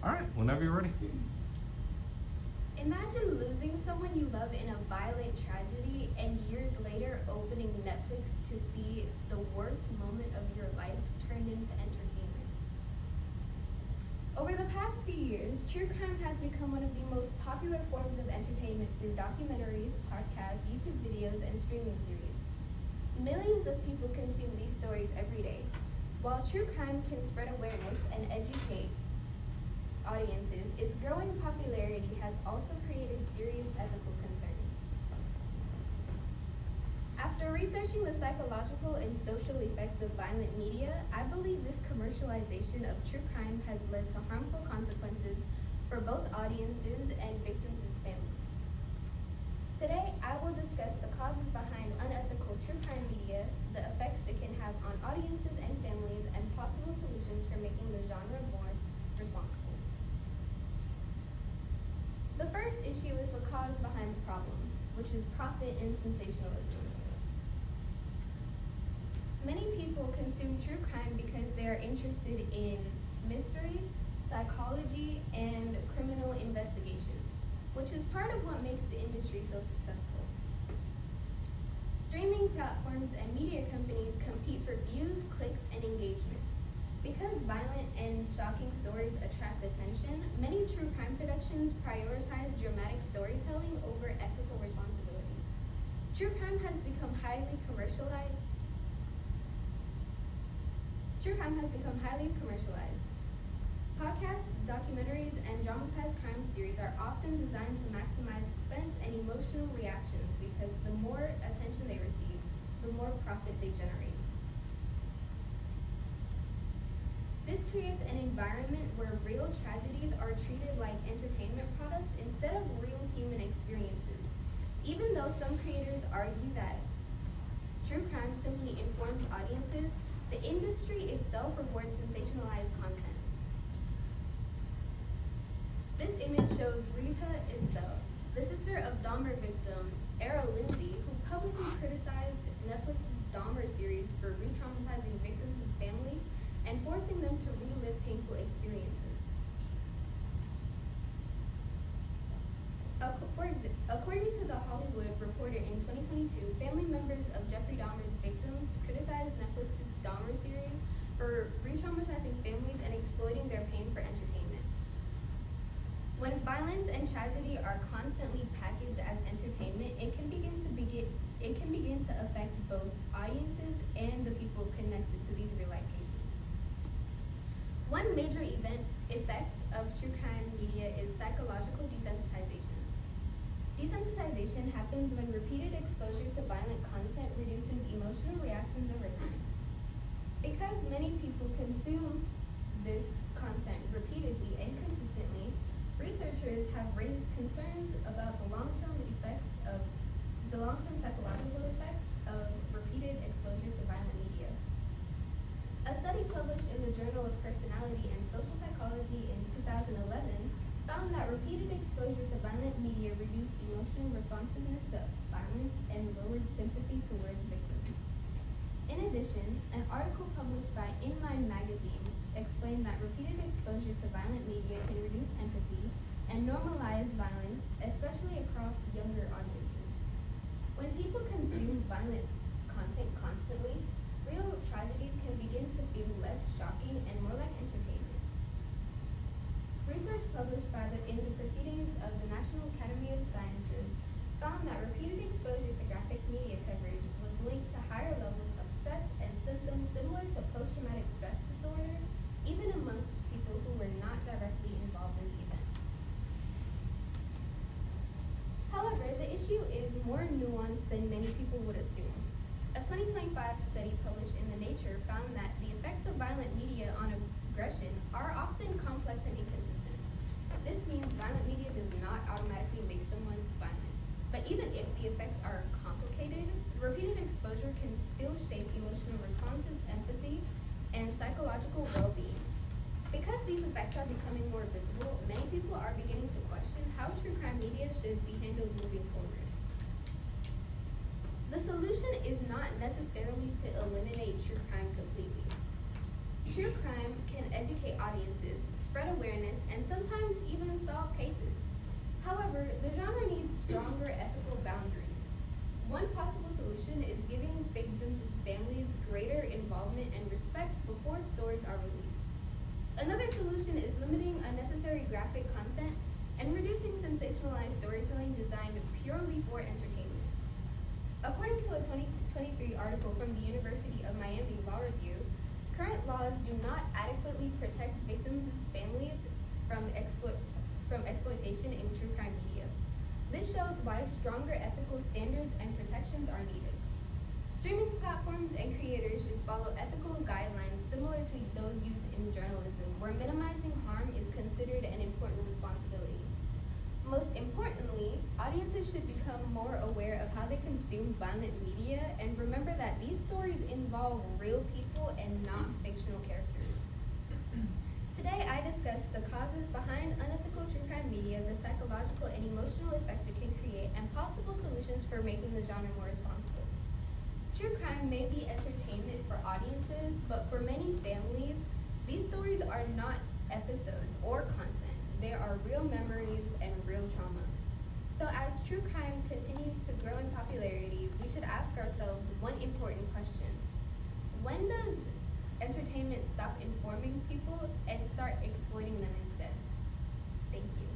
All right, whenever you're ready. Imagine losing someone you love in a violent tragedy and years later opening Netflix to see the worst moment of your life turned into entertainment. Over the past few years, true crime has become one of the most popular forms of entertainment through documentaries, podcasts, YouTube videos, and streaming series. Millions of people consume these stories every day. While true crime can spread awareness and educate audiences, its growing popularity has also created serious ethical concerns. After researching the psychological and social effects of violent media, I believe this commercialization of true crime has led to harmful consequences for both audiences and victims' families. Today, I will discuss the causes behind unethical true crime media, the effects it can have on audiences and families, and possible solutions for making the genre more responsible. The first issue is the cause behind the problem, which is profit and sensationalism. Many people consume true crime because they are interested in mystery, psychology, and criminal investigations, which is part of what makes the industry so successful. Streaming platforms and media companies compete for views, clicks, and engagement. Because violent and shocking stories attract attention, many true crime productions prioritize dramatic storytelling over ethical responsibility. True crime has become highly commercialized. Podcasts, documentaries, and dramatized crime series are often designed to maximize suspense and emotional reactions because the more attention they receive, the more profit they generate. This creates an environment where real tragedies are treated like entertainment products instead of real human experiences. Even though some creators argue that true crime simply informs audiences, the industry itself rewards sensationalized content. This image shows Rita Isabel, the sister of Dahmer victim Errol Lindsay, who publicly criticized Netflix's Dahmer series for re-traumatizing victims' families and forcing them to relive painful experiences. According to The Hollywood Reporter in 2022, family members of Jeffrey Dahmer's victims criticized Netflix's Dahmer series for re-traumatizing families and exploiting their pain for entertainment. When violence and tragedy are constantly packaged as entertainment, it can begin to affect both audiences and the people connected to these real-life cases. One major effect of true crime media is psychological desensitization. Desensitization happens when repeated exposure to violent content reduces emotional reactions over time. Because many people consume this content repeatedly and consistently, researchers have raised concerns about the long-term psychological effects of repeated exposure to violent media. A study published in the Journal of Personality and Social Psychology in 2011 found that repeated exposure to violent media reduced emotional responsiveness to violence and lowered sympathy towards victims. In addition, an article published by In Mind magazine explained that repeated exposure to violent media can reduce empathy and normalize violence, especially across younger audiences. When people consume violent content constantly, real tragedies can begin to feel less shocking and more like entertainment. Research published in the Proceedings of the National Academy of Sciences found that repeated exposure to graphic media coverage was linked to higher levels of stress and symptoms similar to post-traumatic stress disorder, even amongst people who were not directly involved in the events. However, the issue is more nuanced than many people would assume. A 2025 study published in The Nature found that the effects of violent media on aggression are often complex and inconsistent. This means violent media does not automatically make someone violent. But even if the effects are complicated, repeated exposure can still shape emotional responses, empathy, and psychological well-being. Because these effects are becoming more visible, many people are beginning to question how true crime media should be handled moving forward. The solution is not necessarily to eliminate true crime completely. True crime can educate audiences, spread awareness, and sometimes However, the genre needs stronger ethical boundaries. One possible solution is giving victims' families greater involvement and respect before stories are released. Another solution is limiting unnecessary graphic content and reducing sensationalized storytelling designed purely for entertainment. According to a 2023 article from the University of Miami Law Review, current laws do not adequately protect victims' families from exploitation in true crime media. This shows why stronger ethical standards and protections are needed. Streaming platforms and creators should follow ethical guidelines similar to those used in journalism, where minimizing harm is considered an important responsibility. Most importantly, audiences should become more aware of how they consume violent media and remember that these stories involve real people and not fictional characters. Today, I discussed the causes behind unethical true crime media, the psychological and emotional effects it can create, and possible solutions for making the genre more responsible. True crime may be entertainment for audiences, but for many families, these stories are not episodes or content. They are real memories and real trauma. So as true crime continues to grow in popularity, we should ask ourselves one important question. When does entertainment stop informing people and start exploiting them instead? Thank you.